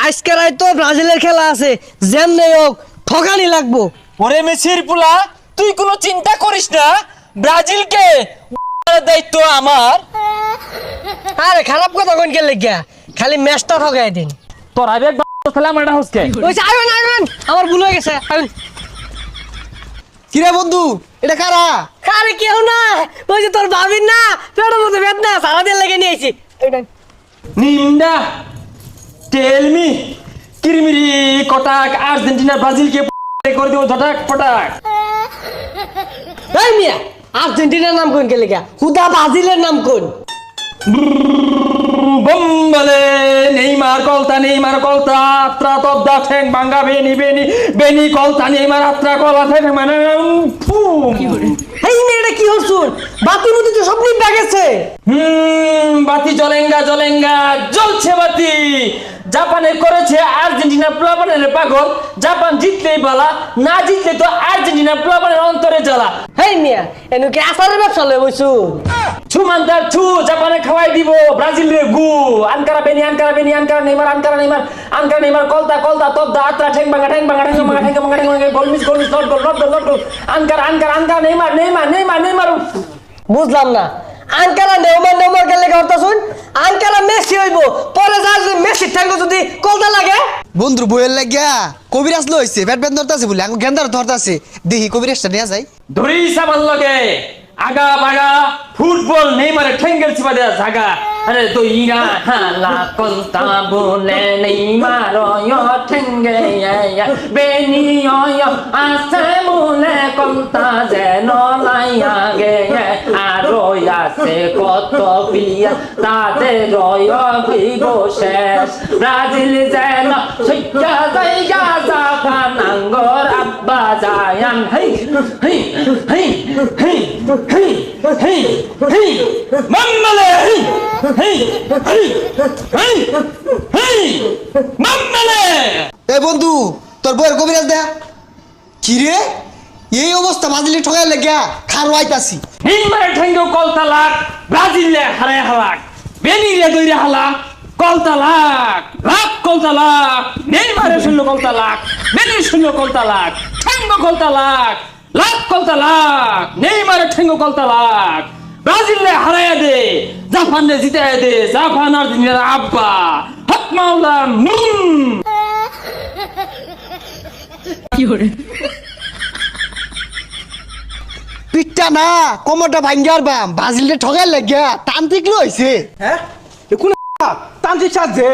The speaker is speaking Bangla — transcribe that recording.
আজকে রাত তো ব্রাজিলের খেলা আছে, যেমনি হোক ঠকানি লাগবো। ওরে মেসির পুলা, তুই কোনো চিন্তা করিস না, ব্রাজিলকে দায়িত্ব আমার। আরে খারাপ কথা কোন কে লেগিয়া, খালি ম্যাচটা ঠকাই দিন। তোর আবেগ খেলা আমার হচ্ছে ওইছে আইবেন আইবেন, আমার ভুল হয়ে গেছে, আইবেন। কিরে বন্ধু, এটা কারা? আরে কেউ না, ওই যে তোর ভাবির না পেটের মধ্যে বেদনা, সারাদিন লেগে নিয়ে আইছি। নিন্দা টেল মি কিরমিরি কটাক আর্জেন্টিনা ব্রাজিলকে করে দেবো ঝটাক ফটাক। এই মিয়া, আর্জেন্টিনার নাম কোন কে লেগিয়া, হুদা ব্রাজিলের নাম কোন? বম্বলে নেইমার কলতা আত্রা তবদা ঠ্যাং ভাঙ্গা বেনি বেনি বেনি কলতা নেইমার আত্রা কলা ঠ্যাং মানে এই মেয়েটা কি হচ্ছুন, বাতি মতি তো সব নিভা গেছে। বাতি জ্বলেঙ্গা জ্বলছে বাতি। জাপানে করেছে আর্জেন্টিনা প্লাবনের পাগল, জাপান জিতলেই বালা, না জিতলে তো আর্জেন্টিনা প্লাবনের অন্তরে জ্বালা। হেই মিয়া, এনু কি আসারের ব্যবসা লয়ে বইছু? ছুমান্তার ছু জাপানে খাওয়াই দিব ব্রাজিলে গু। আনকারা বেনি আনকারা নেইমার কলতা তবদা আত্রা ঠ্যাং ভাঙ্গা গোলমিস নট গোল আনকারা নেইমার। বুঝলাম না, আঙ্কারা নেউমার কে লেগে হতা শুন, আঙ্কারা মেসি হইব, পরে যা যদি মেসি ঠ্যাঙ্গ যদি কলতা লাগে। বন্ধুর বইয়ের লাগিয়া কবিরাজ লইছে, ব্যাট ব্যাট ধরতাছে বলে আমি গেন্দার ধরতাছে, দেখি কবিরাজটা নিয়ে যাই। ধরিস আমার লগে আগা বাগা ফুটবল নেইমারে ঠেঙ্গেল চিপা দেয়া জাগা। আরে তো ইরা হালা কলতা বলে নেইমার ঠেঙ্গে বেনি আছে বলে কলতা যেন লাইয়া গে। আরো আছে কত বিয়া তাদের হইব শেষ। ব্রাজিল যেন সৈকা জায়গা জাপান আঙ্গর আব্বা জায়ান। হেই হেই হেই হেই হেই হেই হেই মাম্মালে হেই হেই হেই হেই মাম্মালে। এ বন্ধু, তোর বইয়ের কবিরাজ দেয়া কি রে? এই অবস্থা ব্রাজিলে ঠকাই লাগিয়া খার আইতাছি। নেইমারের ঠেঙ্গে কলতা লাখ, ব্রাজিলে হারায় হালাক, বেনিরে দইরে হালাক কলতা লাখ কলতা লাখ। নেইমারের শূন্য কলতা লাখ, বেনির শূন্য কলতা লাখ, ঠেঙ্গ কলতা লাখ কলতা লাখ। নেইমারের ঠেঙ্গ কলতা লাখ, ব্রাজিলে হারাইয়া দে, জাপানে জিতাইয়া দে, জাপান আর্জেন্টিনার আব্বা হক মাওলা। পিঠটা না কোমরটা ভাঙ্গার বাম, ব্রাজিলে ঠকাই লাগিয়া তান্ত্রিক লইছে। হ্যাঁ কোন তান্ত্রিক সাজছে?